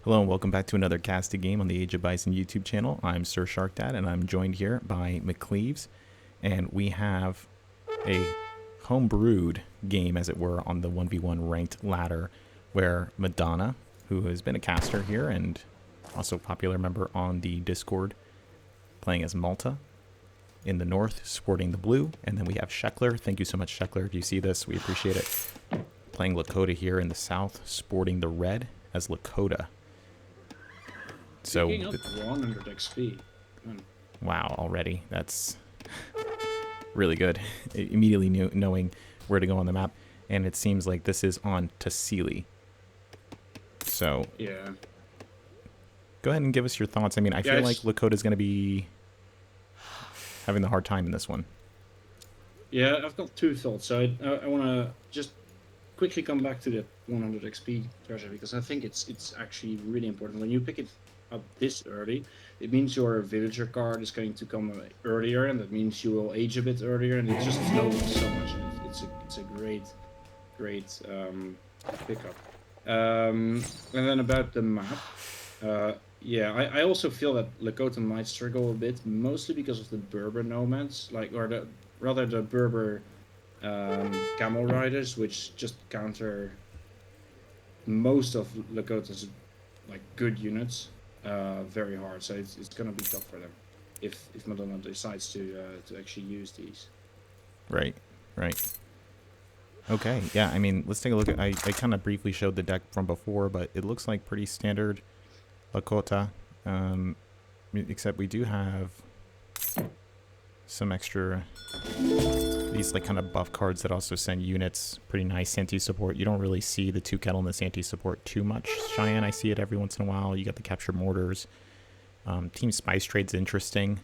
Hello and welcome back to another casted game on the Age of Bison YouTube channel. I'm SerSharkDad and I'm joined here by McCleves, and we have a homebrewed game, as it were, on the 1v1 ranked ladder where Madonna, who has been a caster here and also a popular member on the Discord, playing as Malta in the north, sporting the blue, and then we have Sheckler. Thank you so much, Sheckler. If you see this, we appreciate it. Playing Lakota here in the south, sporting the red as Lakota. So, Picking up 100 XP. Wow, already. That's really good. Immediately knowing where to go on the map. And it seems like this is on Tassili. So, yeah. Go ahead and give us your thoughts. I mean, I feel like Lakota's going to be having the hard time in this one. Yeah, I've got two thoughts. So I want to just quickly come back to the 100 XP treasure, because I think it's actually really important. When you pick it up this early, it means your villager card is going to come earlier, and that means you will age a bit earlier, and it just slows so much. It's a great pickup. And then about the map, yeah, I also feel that Lakota might struggle a bit, mostly because of the Berber nomads, rather the Berber camel riders, which just counter most of Lakota's good units very hard. So it's gonna be tough for them if Madonna decides to actually use these. Right. Okay, yeah, I mean, let's take a look at... I kind of briefly showed the deck from before, but it looks like pretty standard Lakota. Except we do have some extra... these kind of buff cards that also send units. Pretty nice anti-support. You don't really see the 2 kettle in this anti-support too much. Cheyenne, I see it every once in a while. You got the captured mortars. Team Spice Trade's interesting,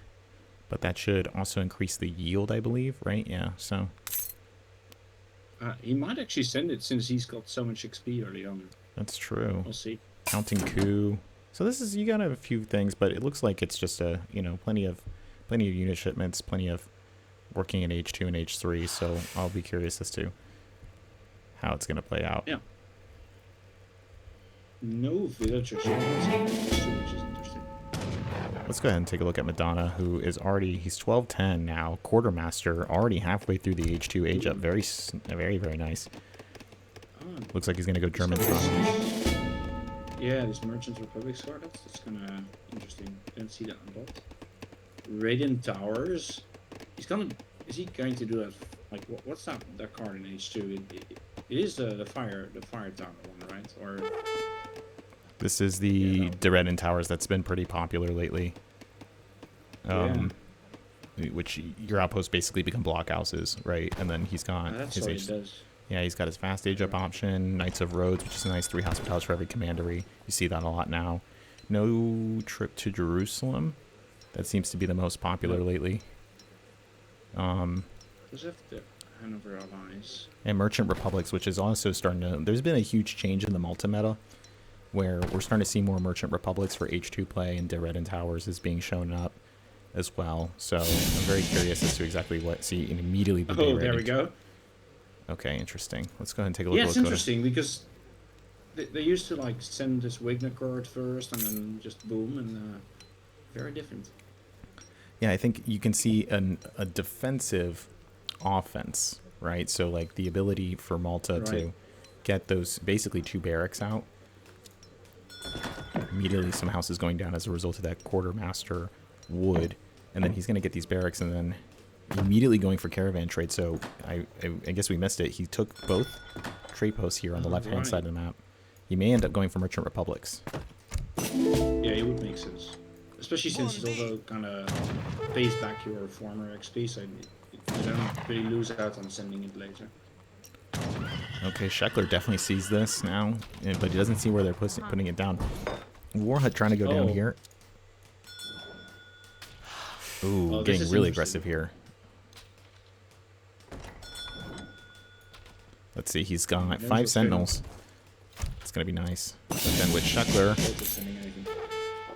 but that should also increase the yield, I believe, right? Yeah, so... he might actually send it since he's got so much XP early on. That's true. We'll see. Counting coup. So this is, you got a few things, but it looks like it's just plenty of unit shipments, plenty of working in H2 and H3. So I'll be curious as to how it's going to play out. Yeah. No villagers, which is interesting. Let's go ahead and take a look at Madonna, who is already, he's 12-10 now, quartermaster, already halfway through the H2 age up. Very, very nice. Looks like he's going to go German throne. Yeah, this Merchant Republic card, that's kind of interesting. Didn't see that on bot. Radiant Towers. Is he going to do that? What's that card in H2? It is the fire tower one, right? Or this is the Radiant Towers that's been pretty popular lately. Which your outposts basically become blockhouses, right? And then he's got that's his what it does. Yeah, he's got his fast age up option, Knights of Rhodes, which is a nice 3 hospitals for every commandery. You see that a lot now. No trip to Jerusalem. That seems to be the most popular lately. Does have the Hanover allies. And Merchant Republics, which is also starting to... There's been a huge change in the Malta meta, where we're starting to see more Merchant Republics for H2 play, and Radiant Towers is being shown up as well. So I'm very curious as to exactly what... See, and immediately... Oh, there we go. Okay, interesting. Let's go ahead and take a look. Yeah, it's interesting because they used to send this Wigner card first and then just boom, and very different. Yeah, I think you can see a defensive offense, right? So the ability for Malta to get those basically 2 barracks out. Immediately some houses going down as a result of that quartermaster wood, and then he's going to get these barracks and then immediately going for caravan trade. So I guess we missed it. He took both trade posts here on the left-hand side of the map. He may end up going for Merchant Republics. Yeah, it would make sense. Especially since it also kind of pays back your former XP, so you don't really lose out on sending it later. Okay, Sheckler definitely sees this now, but he doesn't see where they're putting it down. Warhut trying to go down here. Ooh, getting really aggressive here. Let's see, he's got 5 sentinels. It's going to be nice. But then with Sheckler...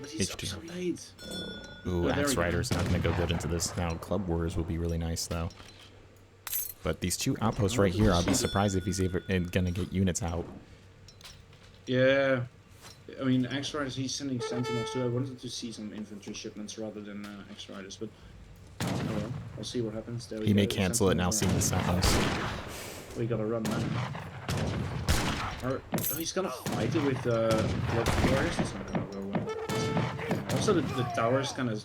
H2. So late. Ooh, Axe Rider's not going to go good into this now. Club Wars will be really nice, though. But these 2 outposts right here, I'll be surprised if he's ever going to get units out. Yeah. I mean, X Riders, he's sending Sentinels too. I wanted to see some infantry shipments rather than X Riders, but oh well, we'll see what happens. There we He go. may cancel it now, seeing the Sentinels. We gotta run now. Or, oh, he's gonna fight it with Blood Warriors. It's not gonna go well. Also, the towers kind of,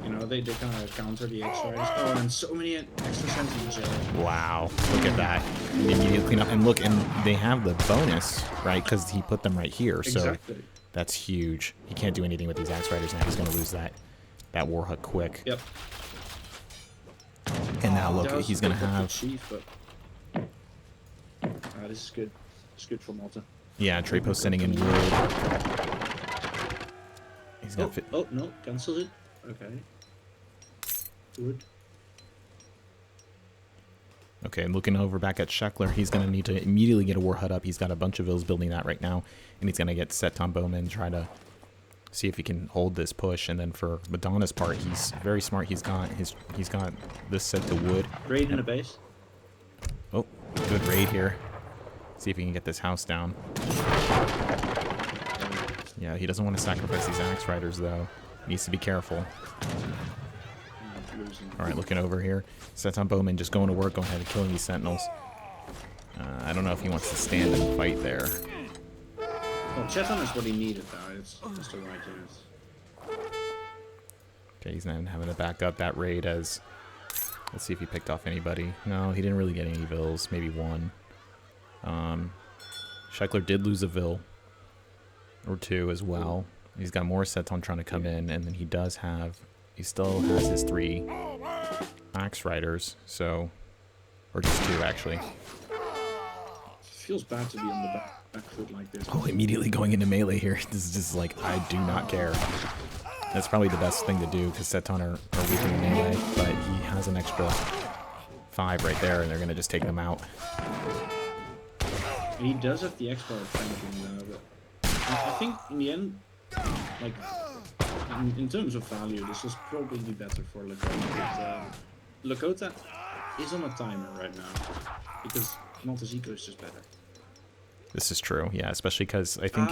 you know, they kind of counter the X Riders. Oh, and so many extra Sentinels. Wow, look at that. Immediately clean up. And look, and they have the bonus, right? Because he put them right here. So Exactly. that's huge. He can't do anything with these Axe Riders now. He's going to lose that Warhawk quick. Yep. And now look, he's going to have... Chief, but... this is good. It's good for Malta. Yeah, trade post sending in wood. He's got oh, no, cancel it. Okay. Wood. Okay, I'm looking over back at Sheckler. He's going to need to immediately get a war hut up. He's got a bunch of vills building that right now. And he's going to get set on Bowman, try to see if he can hold this push. And then for Madonna's part, he's very smart. He's got this set to wood. Raid in the base. Oh, good raid here. See if he can get this house down. Yeah, he doesn't want to sacrifice these Axe Riders, though. He needs to be careful. Alright, looking over here. Seton Bowman just going to work, going ahead and killing these Sentinels. I don't know if he wants to stand and fight there. Well, Chetan is what he needed, though. It's just the right unit. Okay, he's not having to back up that raid as... Let's see if he picked off anybody. No, he didn't really get any vills. Maybe one. Sheckler did lose a vill. Or two as well. He's got more Seton trying to come in, and then he does have... He still has his 3 Axe Riders, so... Or just 2, actually. It feels bad to be on the back foot like this. Oh, immediately going into melee here. This is just like, I do not care. That's probably the best thing to do, because Seton are weak in melee, but he has an extra 5 right there, and they're going to just take them out. He does have the expert tanking, but I think in the end, like, in terms of value, this was probably better for Lakota. Lakota is on a timer right now, because Malta's eco is just better. This is true, yeah, especially because I think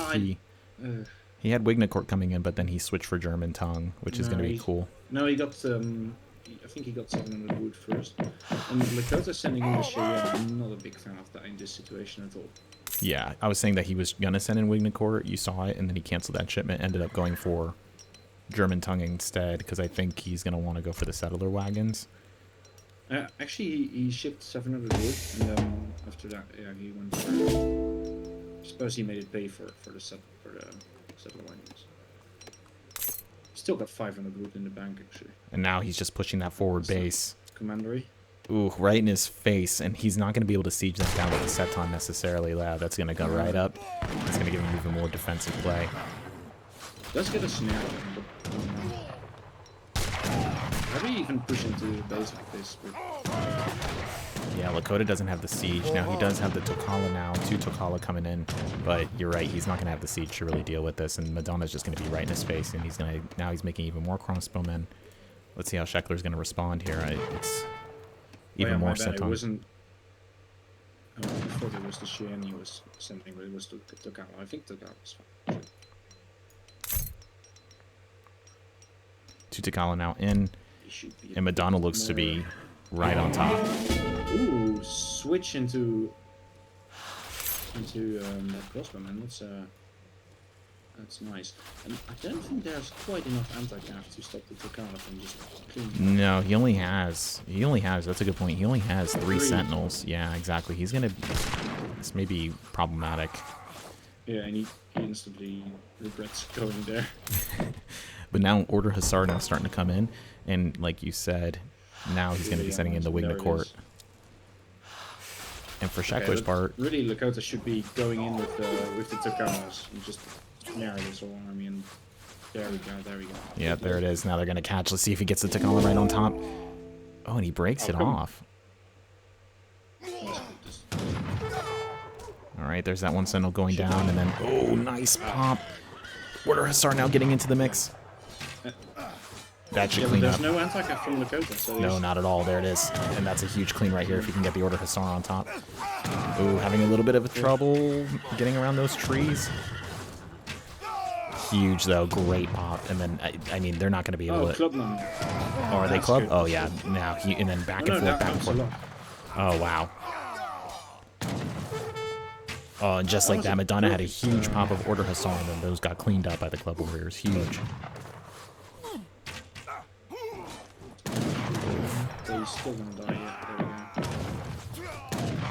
he had Wignacort coming in, but then he switched for German Tongue, which is going to be cool. No, he got, I think he got 700 wood first. And Lakota sending in the Cheyenne, I'm not a big fan of that in this situation at all. Yeah, I was saying that he was going to send in Wignacort, you saw it, and then he canceled that shipment, ended up going for German Tongue instead, because I think he's going to want to go for the settler wagons. Actually, he shipped 700 wood, and then after that, yeah, he went for... I suppose he made it pay for the settler wagons. Still got 500 wood in the bank, actually. And now he's just pushing that forward base. Commandery. Ooh, right in his face, and he's not going to be able to siege that down with the Seton necessarily. Yeah, that's going to go right up. It's going to give him even more defensive play. Does get a snare, but how do you even push into the base like this? Yeah, Lakota doesn't have the siege. Now he does have the Tokala now, 2 Tokala coming in, but you're right, he's not going to have the siege to really deal with this, and Madonna's just going to be right in his face, and he's going to, now he's making even more crossbowmen. Let's see how Sheckler's going to respond here. It's even more set on. I thought it was the Cheyenne he was sending, but it was Tokala. I think Tokala was fine. 2 Tokala now in, and Madonna looks to be right on top. Ooh, switch into crossbowman. That's nice. And I don't think there's quite enough anti-cav to stop the Tokala from just cleaning. No, he only has, that's a good point. He only has 3 Sentinels. Yeah, exactly. He's going to, this may be problematic. Yeah, and he instantly regrets going there. But now Order Hussar now starting to come in, and like you said, now he's going to be sending in the Wignacort. And for Sheckler's part, really Lakota should be going in with the Tokalas and just narrow this whole army. And there we go. Yeah, there it is. Now they're going to catch. Let's see if he gets the Tokala right on top. Oh, and he breaks it off. All right, there's that one Sentinel going down, and then oh, nice pop. Order Hussar now getting into the mix. That should clean up. There's no anti-cav from Lakota. So no, not at all. There it is. And that's a huge clean right here if you can get the Order Hussar on top. Ooh, having a little bit of trouble getting around those trees. Huge, though. Great pop. And then, I mean, they're not going to be able to... Clubman. Oh, are they club? Oh, yeah. Now, and then back and forth, back and forth. Oh, wow. Oh, and just like that, Madonna had a huge pop of Order Hussar, and then those got cleaned up by the Club Warriors. Huge. He's still gonna die, yeah. There we go.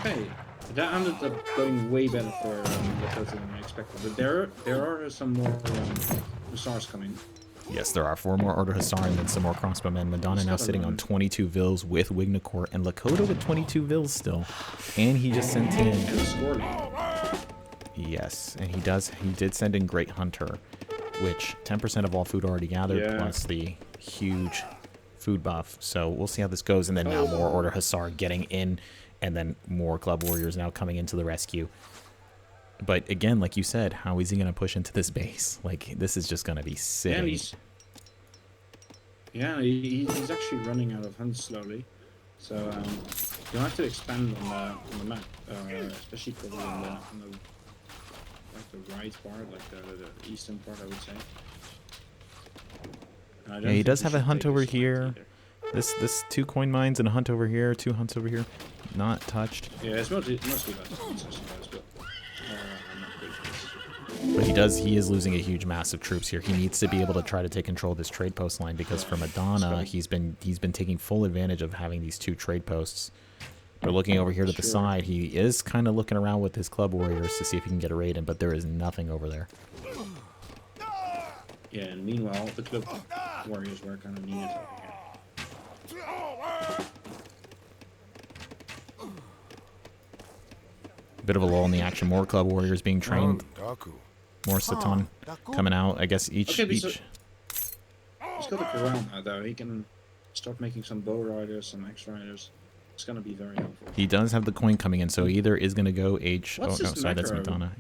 Hey, that ended up going way better for Lakota than I expected. But there are some more Hussars coming. Yes, there are 4 more Order Hussar and then some more crossbowmen. Madonna now sitting on 22 Vils with Wignacourt, and Lakota with 22 Vils still. And he just sent in... And scored. Yes, and he did send in Great Hunter, which 10% of all food already gathered, plus the huge food buff. So we'll see how this goes, and then now more Order Hussar getting in, and then more Club Warriors now coming into the rescue. But again, like you said, how is he going to push into this base? Like, this is just going to be sick. Yeah, he's actually running out of hunts slowly. So you'll have to expand on the map, especially probably on the right part, like the eastern part, I would say. Yeah, he does have a hunt over here. This 2 coin mines and a hunt over here, 2 hunts over here, not touched. Yeah, it's mostly about the hunts, I suppose, but I'm not good for this. But he is losing a huge mass of troops here. He needs to be able to try to take control of this trade post line, because for Madonna, he's been taking full advantage of having these 2 trade posts. But looking over here to the side, he is kind of looking around with his Club Warriors to see if he can get a raid in, but there is nothing over there. Yeah, and meanwhile, the Club Warriors were kind of needed over here. Bit of a lull in the action. More Club Warriors being trained. More Satan coming out. I guess each... He's got a corral now, though. He can start making some bow riders, some X riders. It's going to be very helpful. He does have the coin coming in, so either is going to go H... What's oh, no, sorry, that's Madonna.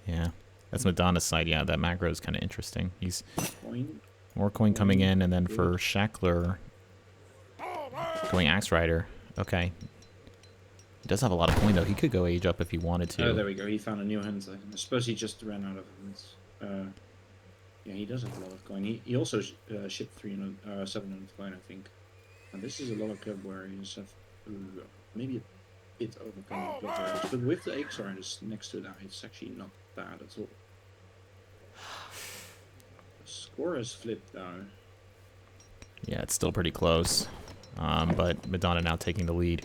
Yeah, that's Madonna's side. Yeah, that macro is kind of interesting. He's... More coin coming in, and then for Shackler, going Axe Rider. Okay. He does have a lot of coin, though. He could go age up if he wanted to. Oh, there we go. He found a new hunt. I suppose he just ran out of hunts. Yeah, he does have a lot of coin. He also shipped 700 coin, I think. And this is a lot of Club Warriors. Maybe a bit overcome with Club Warriors. But with the X Riders next to that, it's actually not bad at all. The score has flipped now. Yeah, it's still pretty close. But Madonna now taking the lead.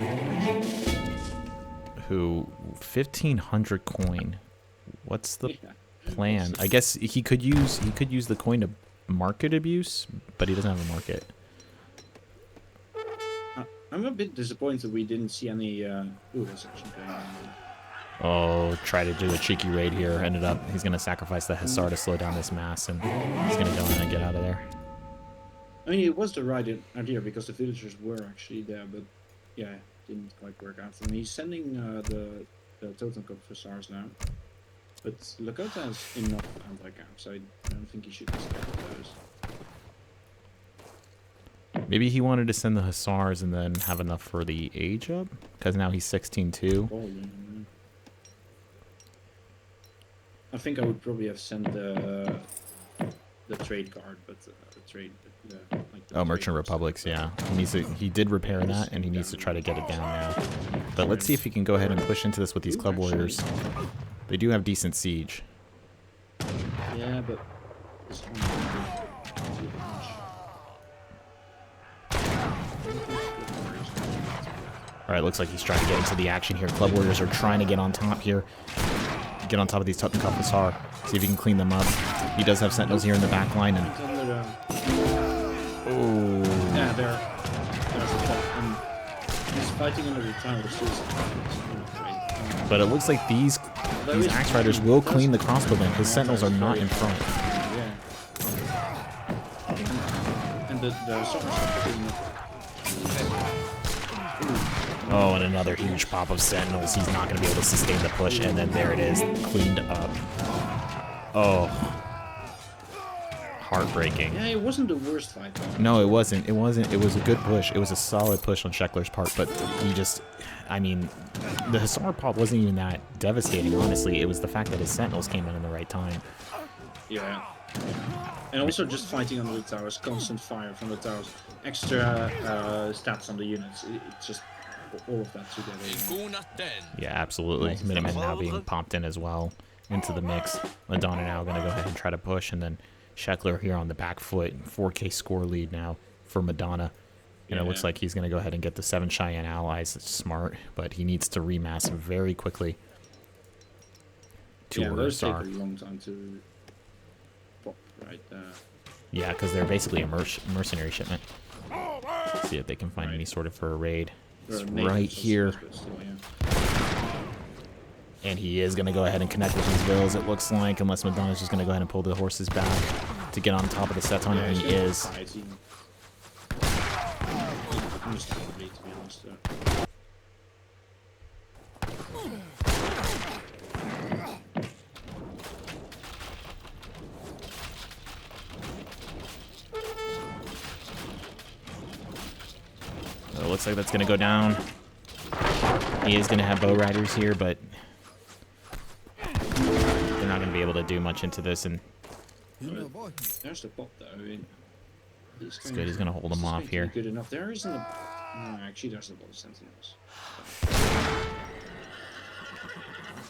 Who 1,500 coin? What's the plan? I guess he could use the coin to market abuse, but he doesn't have a market. I'm a bit disappointed we didn't see any. Ooh, that's actually going on. Oh, try to do a cheeky raid here. Ended up he's gonna sacrifice the Hussar to slow down this mass, and he's gonna go in and get out of there. I mean, it was the right idea because the villagers were actually there, but yeah, it didn't quite work out for him. He's sending the Totem Cup for SARS now, but Lakota has enough anti-camps, so I don't think he should be scared of those. Maybe he wanted to send the Hussars and then have enough for the age up, because now he's 16-2. Oh, yeah. I think I would probably have sent the trade card, but the trade. Merchant Republics, yeah. He did repair that, and he needs to try to get it down now. But let's see if he can go ahead and push into this with these Club Warriors. They do have decent siege. Yeah, but Alright, looks like he's trying to get into the action here. Club Warriors are trying to get on top here. Get on top of these Totem Cup Hussar. See if he can clean them up. He does have Sentinels here in the back line. And... oh. Yeah, there's a top. And he's fighting under the tower. But it looks like these Axe Riders will clean the crossbowmen. His Sentinels are not in front. Yeah. And the oh, and another huge pop of Sentinels. He's not going to be able to sustain the push, and then there it is, cleaned up. Oh. heartbreaking. Yeah, it wasn't the worst fight. Though. No, it wasn't. It wasn't. It was a good push. It was a solid push on Scheckler's part, but he just, I mean, the Hussar pop wasn't even that devastating, honestly. It was the fact that his Sentinels came in the right time. Yeah. And also just fighting under the towers, constant fire from the towers, extra stats on the units. It's just all of that together. Yeah, absolutely. Minutemen now being popped in as well into the mix. Madonna now going to go ahead and try to push, and then Scheckler here on the back foot. 4K score lead now for Madonna. And it looks like he's going to go ahead and get the 7 Cheyenne allies. It's smart, but he needs to remass very quickly. Those take a long time to pop right there. Yeah, because they're basically a mercenary shipment. See if they can find any sort of for a raid. It's right here. And he is going to go ahead and connect with these vills, it looks like, unless Madonna's just going to go ahead and pull the horses back to get on top of the Seton, and he is. Understandably, to be honest. So it looks like that's going to go down. He is going to have bow riders here, but they're not going to be able to do much into this. And there's the pop, though. I mean, it's good. He's going to hold him off here. Good enough. There isn't a... No, actually, there's a lot of sentinels.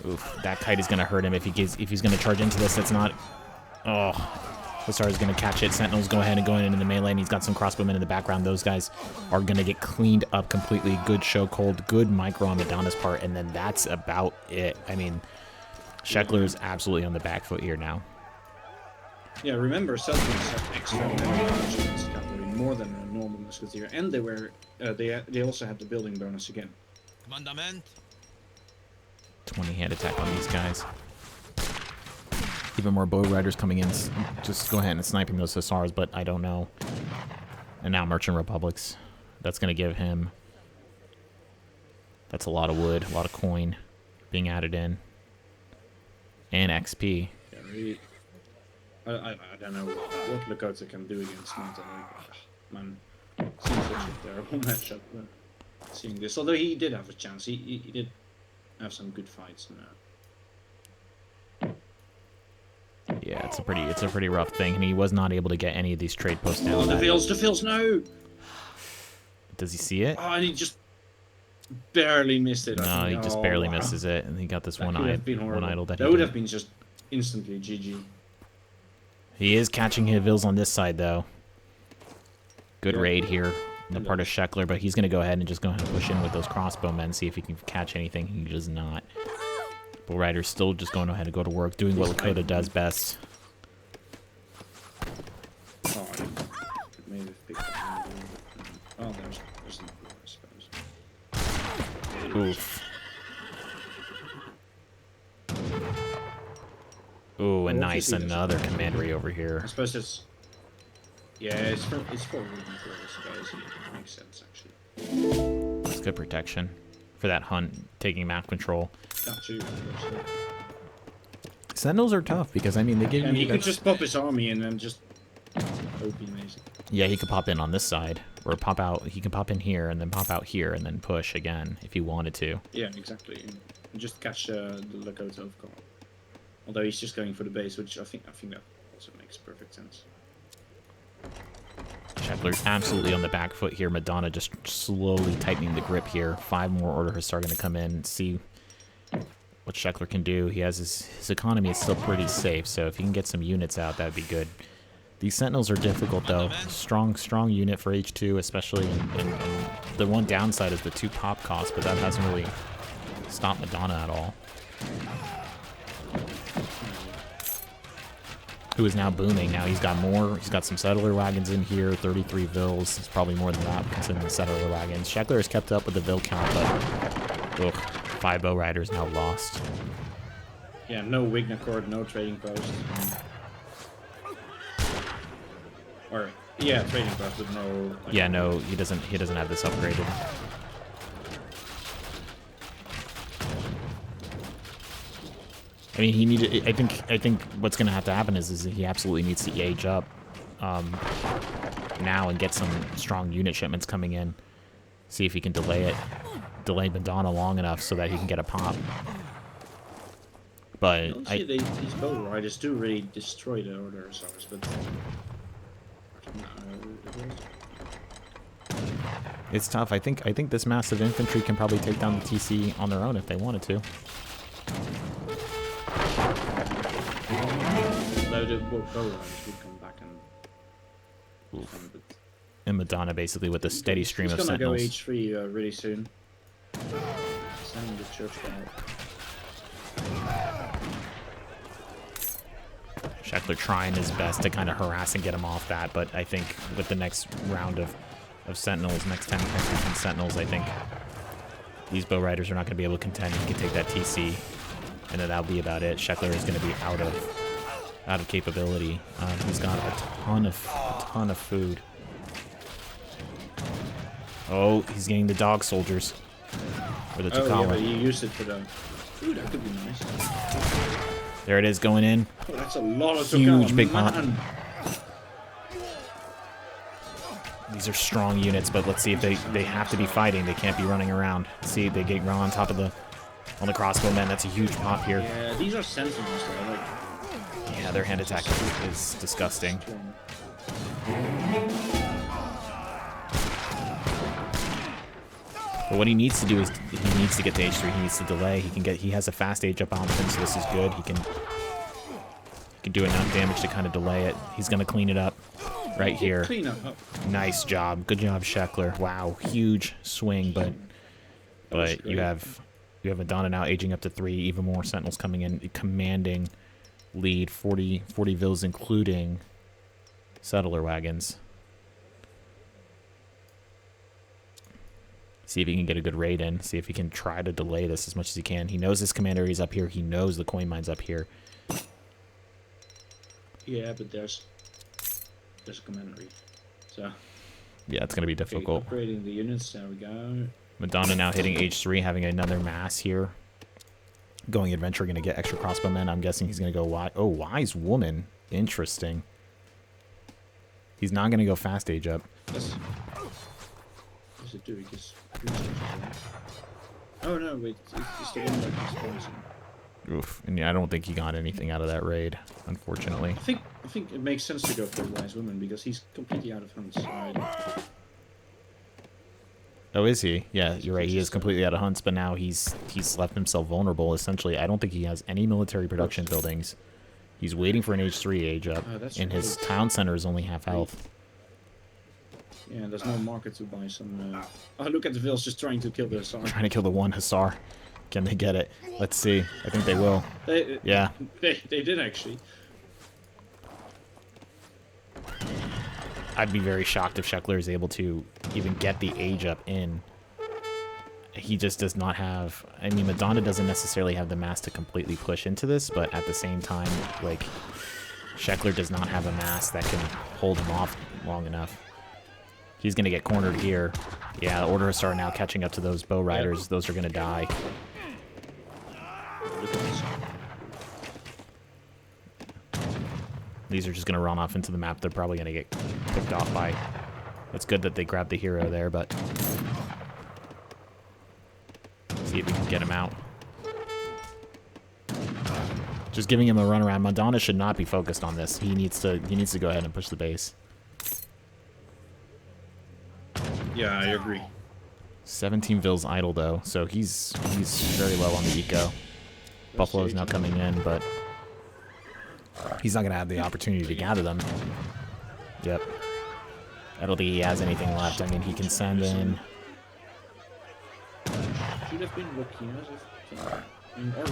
Oof, that kite is going to hurt him if he's going to charge into this. That's not... Oh, Hussar is going to catch it. Sentinels go ahead and go into the melee, and he's got some crossbowmen in the background. Those guys are going to get cleaned up completely. Good show cold, good micro on Madonna's part, and then that's about it. I mean, Scheckler is absolutely on the back foot here now. Yeah, remember, Sentinels have extra cavalry, more than a normal musketeer, and they were they also had the building bonus again. Commandament. 20 hand attack on these guys. Even more bow riders coming in. Just go ahead and sniping those Hussars, but I don't know. And now Merchant Republics. That's going to give him... That's a lot of wood, a lot of coin being added in. And XP. Yeah, really. I don't know what Lakota can do against Malta. Man, seems such a terrible matchup. Seeing this, although he did have a chance, he did have some good fights. Yeah, it's a pretty rough thing, and he was not able to get any of these trade posts down. Oh, the Phils, no! Does he see it? Oh, and he just barely missed it. No, he just barely misses it, and he got this one idol that would have been just instantly GG. He is catching Vills on this side, though. Good raid here on the part of Scheckler, but he's going to go ahead and just go ahead and push in with those crossbowmen, see if he can catch anything. He does not. Bull Rider's still just going ahead and go to work, doing what Lakota does best. Oh, maybe pick up. Oh, there's not I suppose. Oof. Ooh, and nice, another commandery over here. I suppose it's... Yeah, it's for Ruben for I suppose. It makes sense, actually. That's good protection for that hunt, taking map control. That too. Sentinels are tough because, I mean, they give you... And he could just pop his army and then just... OP amazing. Yeah, he could pop in on this side, or pop out. He can pop in here and then pop out here and then push again if he wanted to. Yeah, exactly. And just catch the Lakota of guard. Although he's just going for the base, which I think that also makes perfect sense. Scheckler's absolutely on the back foot here. Madonna just slowly tightening the grip here. 5 more Order are starting to come in and see what Scheckler can do. He has his economy is still pretty safe, so if he can get some units out, that'd be good. These Sentinels are difficult, though. Strong unit for H2, especially. And the one downside is the 2 pop cost, but that hasn't really stopped Madonna at all. Who is now booming. Now he's got more. He's got some settler wagons in here, 33 Vills. It's probably more than that considering the settler wagons. Scheckler has kept up with the Vill count, but 5 bow riders now lost. Yeah, no Wigner Court, no trading post. Or yeah, trading post, but no. Like, yeah, no, he doesn't have this upgraded. I mean, he needed. I think what's going to have to happen is he absolutely needs to age up now and get some strong unit shipments coming in. See if he can delay Madonna long enough so that he can get a pop. But these bow riders do really destroy the order stars, but it's tough. I think this massive infantry can probably take down the TC on their own if they wanted to. Though the bow riders would come back and defend, but And Madonna basically with a steady stream of sentinels. He's gonna go H3 really soon. Sending the church out. Sheckler trying his best to kind of harass and get him off that, but I think with the next round of sentinels, next 10 sentinels, I think these bow riders are not going to be able to contend. He can take that TC, and then that'll be about it. Sheckler is going to be out of capability. He's got a ton of food. Oh, he's getting the dog soldiers. Or the Tukala. Oh, yeah, but he used it for the... Ooh, that could be nice. There it is, going in. Oh, that's a lot of huge Tukala, big man. pot. These are strong units, but let's see if they have to be fighting. They can't be running around. See, they get run on top of on the crossbowmen. That's a huge pop here. Yeah, these are sentinels though. Like, yeah, their hand attack is disgusting. But what he needs to do is he needs to get to H3. He needs to delay. He has a fast age up option, so this is good. He can do enough damage to kind of delay it. He's gonna clean it up right here. Clean up. Nice job. Good job, Sheckler. Wow, huge swing, but you have Madonna now aging up to 3, even more sentinels coming in, commanding lead, 40 vills including settler wagons. See if he can get a good raid in. See if he can try to delay this as much as he can. He knows his command area is up here. He knows the coin mine's up here. Yeah, but there's a command area. So yeah, it's gonna be difficult. Upgrading the units. There we go. Madonna now hitting H3, having another mass here. Going adventure, gonna get extra crossbowmen. I'm guessing he's gonna go wise. Oh, wise woman. Interesting. He's not gonna go fast age up. Yes. What does it do? Because oh no, wait, it's the one that is poison. Oof. And yeah, I don't think he got anything out of that raid, unfortunately. I think it makes sense to go for a wise woman because he's completely out of hunts. Oh, is he? Yeah, you're right. He is completely out of hunts, but now he's left himself vulnerable. Essentially, I don't think he has any military production buildings. He's waiting for an H3 age up, and his town center is only half health. Yeah, there's no market to buy some... Oh, look at the vills just trying to kill the Hussar. Trying to kill the one Hussar. Can they get it? Let's see. I think they will. Yeah. They did, actually. I'd be very shocked if Sheckler is able to even get the age up in. He just does not have... I mean, Madonna doesn't necessarily have the mass to completely push into this, but at the same time, like, Sheckler does not have a mass that can hold him off long enough. He's going to get cornered here. Yeah, the Order Hussar now catching up to those bow riders. Yep. Those are going to die. These are just going to run off into the map. They're probably going to get picked off by... It's good that they grabbed the hero there, but... See if we can get him out. Just giving him a run around. Madonna should not be focused on this. He needs to go ahead and push the base. Yeah, I agree. 17 vills idle though, so he's very low on the eco. Buffalo's now coming in, but he's not gonna have the opportunity to gather them. Yep. I don't think he has anything left. I mean, he can send in. Should have been Wakinas or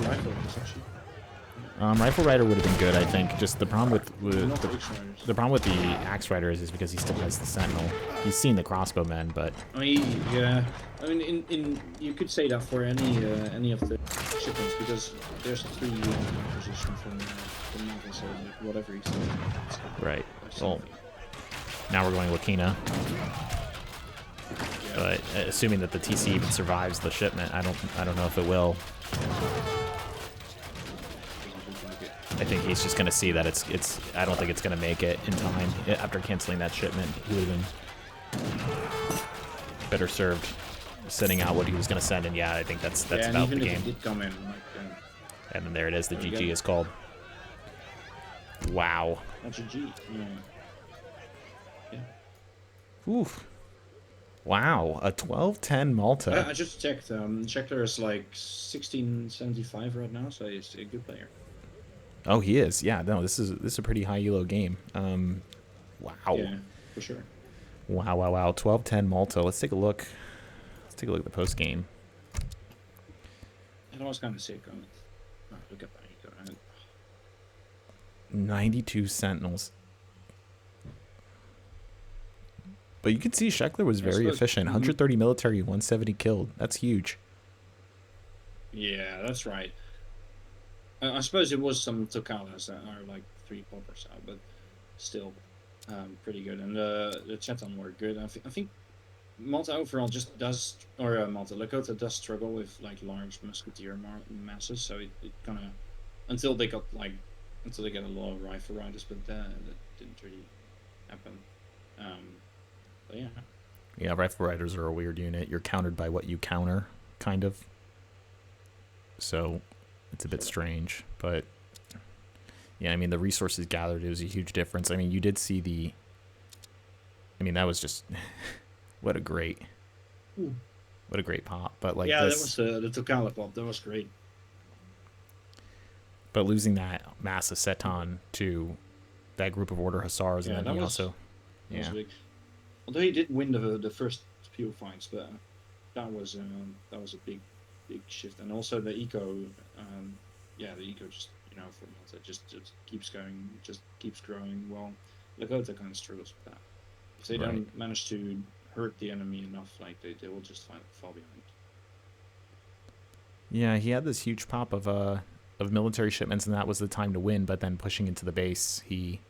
rifles actually. Rifle Rider would have been good, I think. Just the problem with the problem with the Axe Rider is because he still has the Sentinel. He's seen the crossbowmen, but I mean, yeah. I mean, in you could say that for any of the shipments because there's 3 positions from Malta, so whatever he said. Right. Well, now we're going Wakina. But assuming that the TC even survives the shipment, I don't know if it will. I think he's just going to see that it's. I don't think it's going to make it in time after canceling that shipment. He would have been better served sending out what he was going to send. And yeah, I think that's yeah, about and the even game. if it did come in, like, And then there it is. The there we GG go. is called. Wow. That's a G. Yeah. Oof. Wow. A 12-10 Malta. I just checked. Scheckler is like 1675 right now, so he's a good player. Oh, he is. Yeah. No, this is a pretty high elo game. Wow. Yeah, for sure. Wow. Wow. Wow. 12-10 Malta. Let's take a look. Let's take a look at the post game. And I was kind of sick on it. Oh, look at that. 92 Sentinels. But you can see Scheckler was very efficient. 130 military, 170 killed. That's huge. Yeah, that's right. I suppose it was some Tokalas that are like 3 poppers out, but still pretty good. And the Chetan were good. I think Malta overall just does, or Malta, Lakota does struggle with like large musketeer masses, so it kind of, until they get a lot of rifle riders, but that didn't really happen. But yeah. Yeah, rifle riders are a weird unit. You're countered by what you counter, kind of. So it's a bit strange, but yeah, I mean, the resources gathered, it was a huge difference. I mean, you did see that was just what a great pop. But like, yeah, this, that was the Tokala pop. That was great. But losing that massive Seton to that group of Order Hussars, and then he also, yeah. Although he did win the first few fights, but that was a big shift. And also the eco, the eco just for Malta just keeps going, just keeps growing. Well, Lakota kind of struggles with that. If they don't manage to hurt the enemy enough, like they will just fall behind. Yeah, he had this huge pop of military shipments, and that was the time to win. But then pushing into the base, he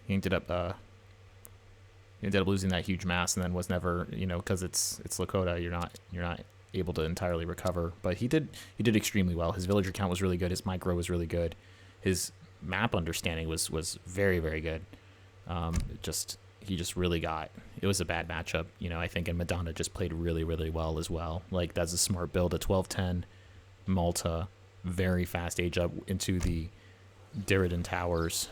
ended up losing that huge mass, and then was never, because it's Lakota, you're not able to entirely recover. But he did extremely well. His villager count was really good. His micro was really good. His map understanding was very, very good. He just really got, it was a bad matchup, I think, and Madonna just played really, really well as well. Like, that's a smart build. A 12-10 Malta, very fast age up into the Diridan Towers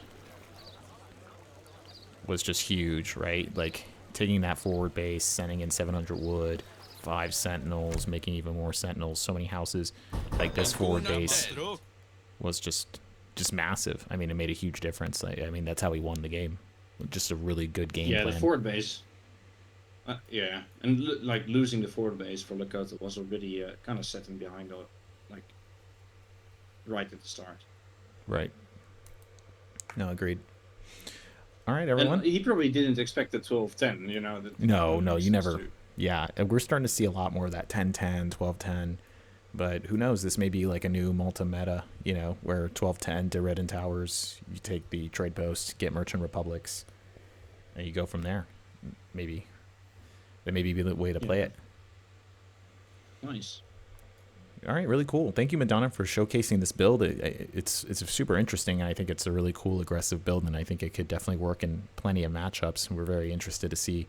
was just huge, right? Like, taking that forward base, sending in 700 wood, 5 sentinels, making even more sentinels, so many houses. Like, this forward base was just massive. I mean, it made a huge difference. I mean, that's how he won the game. Just a really good game plan. Yeah, the forward base. And like losing the forward base for Lakota was already kind of setting behind, right at the start. Right. No, agreed. All right, everyone. And he probably didn't expect the 12-10, No, you never. Yeah, and we're starting to see a lot more of that 10-10, 12-10. But who knows? This may be like a new Malta meta, where 12-10, Diridan Towers, you take the trade post, get merchant republics, and you go from there. Maybe that may be the way to play it. Nice. All right, really cool. Thank you, Madonna, for showcasing this build. It's super interesting. I think it's a really cool, aggressive build, and I think it could definitely work in plenty of matchups. We're very interested to see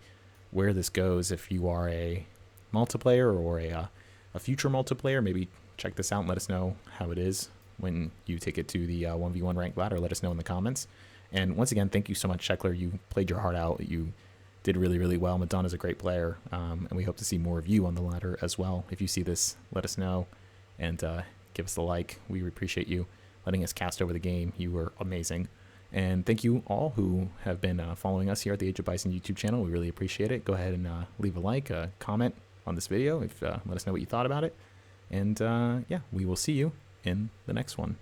where this goes. If you are a multiplayer or a future multiplayer, maybe check this out and let us know how it is when you take it to the 1v1 ranked ladder. Let us know in the comments. And once again, thank you so much, Scheckler. You played your heart out. You did really, really well. Madonna's a great player, and we hope to see more of you on the ladder as well. If you see this, let us know. And give us a like. We appreciate you letting us cast over the game. You were amazing. And thank you all who have been following us here at the Age of Bison YouTube channel. We really appreciate it. Go ahead and leave a like, comment on this video. Let us know what you thought about it. And yeah, we will see you in the next one.